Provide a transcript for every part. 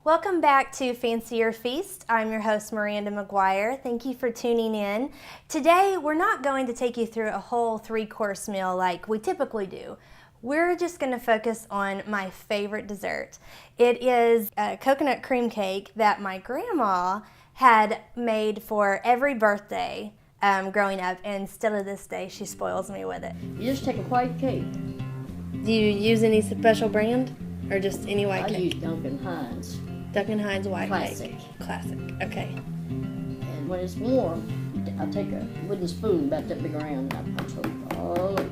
Welcome back to Fancy Your Feast. I'm your host, Miranda McGuire. Thank you for tuning in. Today, we're not going to take you through a whole 3-course meal like we typically do. We're just going to focus on my favorite dessert. It is a coconut cream cake that my grandma had made for every birthday growing up, and still to this day, she spoils me with it. You just take a white cake. Do you use any special brand or just any white cake? I use Duncan Hines. Duncan Hines white Classic. cake. Classic. Okay. And when it's warm, I take a wooden spoon about that big around and I punch it all over.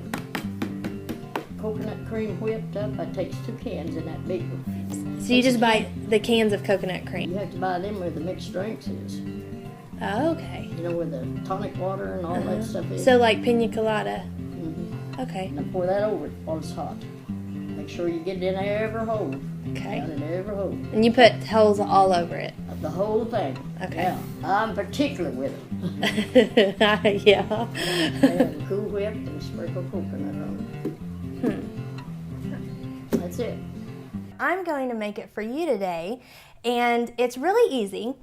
Coconut cream whipped up, I take 2 cans in that big one. So you just buy the cans of coconut cream? You have to buy them where the mixed drinks is. Oh, okay. You know, where the tonic water and all that stuff is. So like pina colada? Mm-hmm. Okay. And I pour that over it while it's hot. Make sure you get it in every hole. Okay. Down in every hole. And you put holes all over it? The whole thing. Okay. Yeah. I'm particular with it. Yeah. And Cool Whip and sprinkle coconut on it. That's it. I'm going to make it for you today, and it's really easy.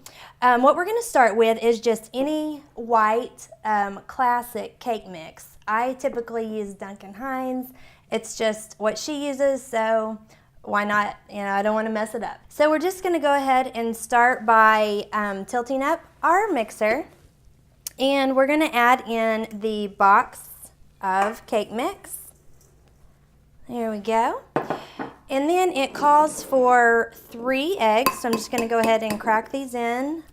What we're going to start with is just any white classic cake mix. I typically use Duncan Hines. It's just what she uses, so why not? You know, I don't want to mess it up. So we're just going to go ahead and start by tilting up our mixer, and we're going to add in the box of cake mix. There we go. And then it calls for 3 eggs, so I'm just going to go ahead and crack these in.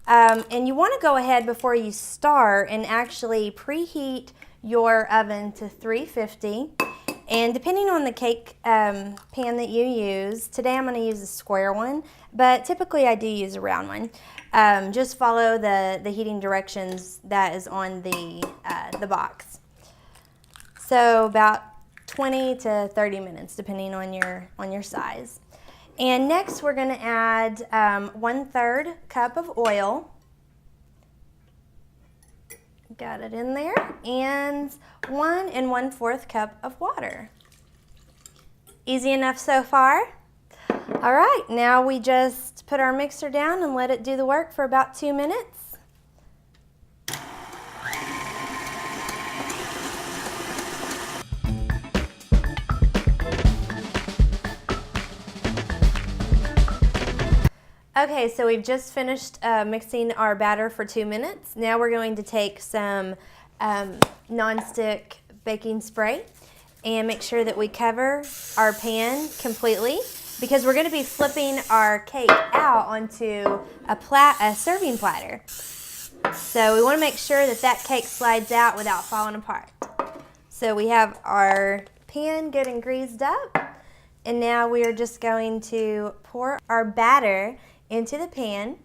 And you want to go ahead before you start and actually preheat your oven to 350. And depending on the cake pan that you use, today I'm going to use a square one, but typically I do use a round one. Just follow the heating directions that is on the box. So about 20 to 30 minutes, depending on your size. And next we're going to add 1/3 cup of oil. Got it in there, and 1 1/4 cup of water. Easy enough so far? All right, now we just put our mixer down and let it do the work for about 2 minutes. Okay, so we've just finished mixing our batter for 2 minutes. Now we're going to take some nonstick baking spray and make sure that we cover our pan completely, because we're going to be flipping our cake out onto a serving platter. So we want to make sure that that cake slides out without falling apart. So we have our pan good and greased up, and now we are just going to pour our batter into the pan,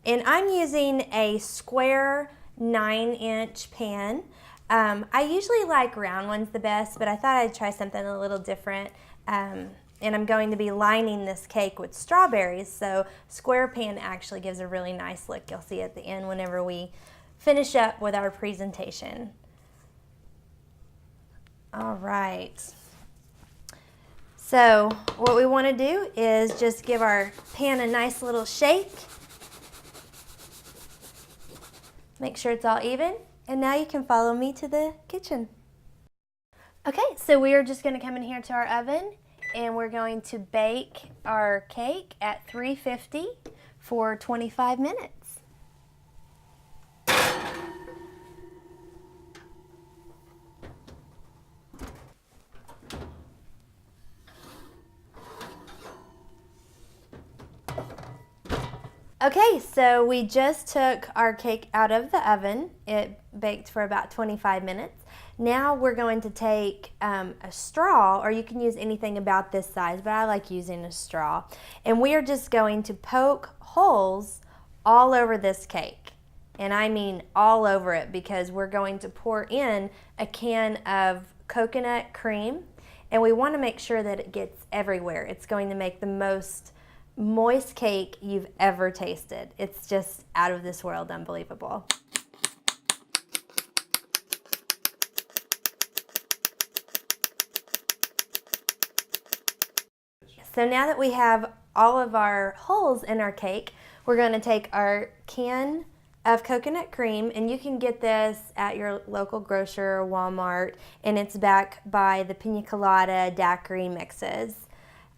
and I'm using a square 9-inch pan. I usually like round ones the best, but I thought I'd try something a little different, and I'm going to be lining this cake with strawberries, so square pan actually gives a really nice look. You'll see at the end whenever we finish up with our presentation. All right. So what we want to do is just give our pan a nice little shake. Make sure it's all even. And now you can follow me to the kitchen. Okay, so we are just going to come in here to our oven, and we're going to bake our cake at 350 for 25 minutes. Okay, so we just took our cake out of the oven. It baked for about 25 minutes. Now we're going to take a straw, or you can use anything about this size, but I like using a straw. And we are just going to poke holes all over this cake. And I mean all over it, because we're going to pour in a can of coconut cream, and we want to make sure that it gets everywhere. It's going to make the most moist cake you've ever tasted. It's just out of this world unbelievable. So now that we have all of our holes in our cake, we're going to take our can of coconut cream, and you can get this at your local grocer or Walmart, and it's back by the Pina Colada daiquiri mixes.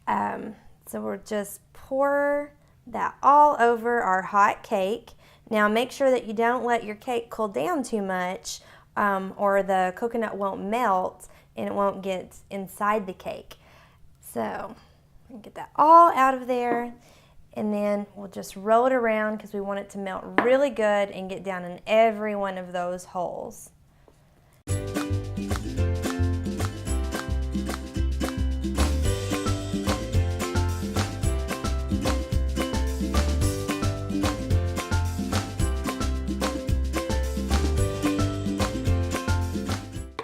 So we'll just pour that all over our hot cake. Now make sure that you don't let your cake cool down too much, or the coconut won't melt and it won't get inside the cake. So get that all out of there, and then we'll just roll it around because we want it to melt really good and get down in every one of those holes.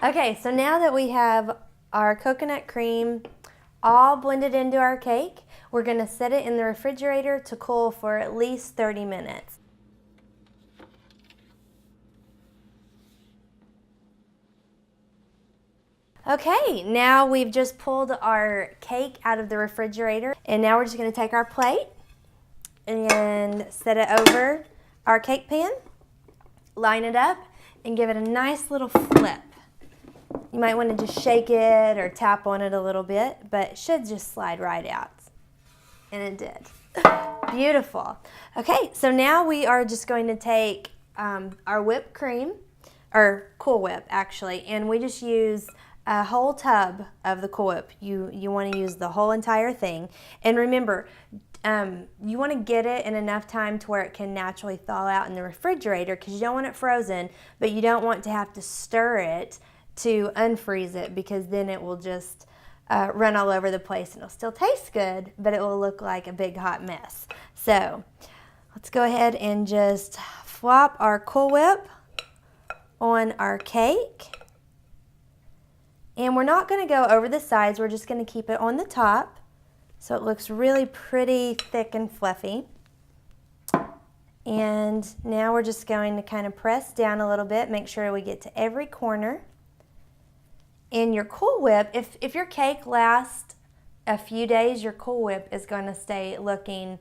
Okay, so now that we have our coconut cream all blended into our cake, we're going to set it in the refrigerator to cool for at least 30 minutes. Okay, now we've just pulled our cake out of the refrigerator, and now we're just going to take our plate and set it over our cake pan, line it up, and give it a nice little flip. You might want to just shake it or tap on it a little bit, but it should just slide right out. And it did. Beautiful. Okay, so now we are just going to take our whipped cream, or Cool Whip actually, and we just use a whole tub of the Cool Whip. You want to use the whole entire thing. And remember, you want to get it in enough time to where it can naturally thaw out in the refrigerator, because you don't want it frozen, but you don't want to have to stir it to unfreeze it, because then it will just run all over the place, and it'll still taste good, but it will look like a big hot mess. So let's go ahead and just flop our Cool Whip on our cake. And we're not going to go over the sides, we're just going to keep it on the top so it looks really pretty thick and fluffy. And now we're just going to kind of press down a little bit, make sure we get to every corner. In your Cool Whip, if your cake lasts a few days, your Cool Whip is going to stay looking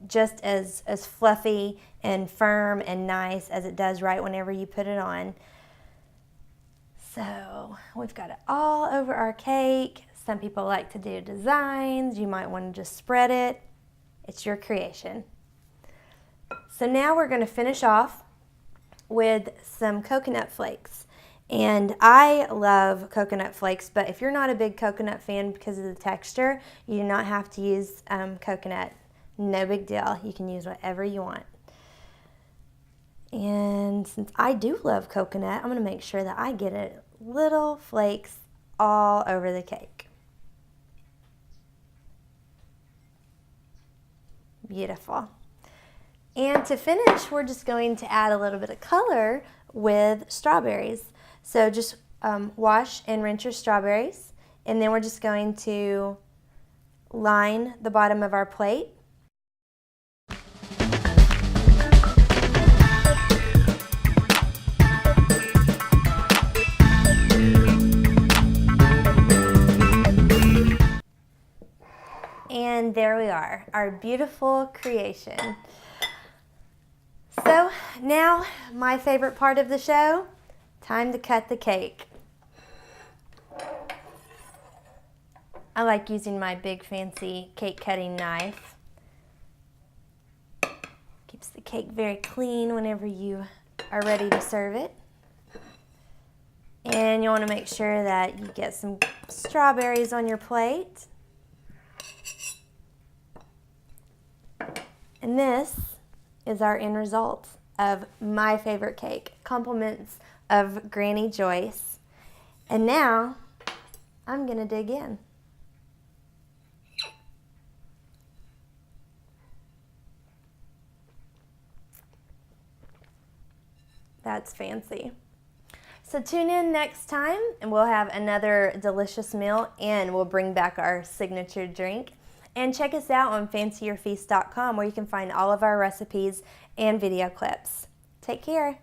just as fluffy and firm and nice as it does right whenever you put it on. So we've got it all over our cake. Some people like to do designs. You might want to just spread it. It's your creation. So now we're going to finish off with some coconut flakes. And I love coconut flakes, but if you're not a big coconut fan because of the texture, you do not have to use coconut. No big deal. You can use whatever you want. And since I do love coconut, I'm going to make sure that I get it little flakes all over the cake. Beautiful. And to finish, we're just going to add a little bit of color with strawberries. So just wash and rinse your strawberries, and then we're just going to line the bottom of our plate. And there we are, our beautiful creation. So now, my favorite part of the show, time to cut the cake. I like using my big fancy cake cutting knife. Keeps the cake very clean whenever you are ready to serve it. And you want to make sure that you get some strawberries on your plate. And this is our end result of my favorite cake, compliments of Granny Joyce. And now I'm gonna dig in. That's fancy. So tune in next time and we'll have another delicious meal, and we'll bring back our signature drink. And check us out on fancyyourfeast.com, where you can find all of our recipes and video clips. Take care.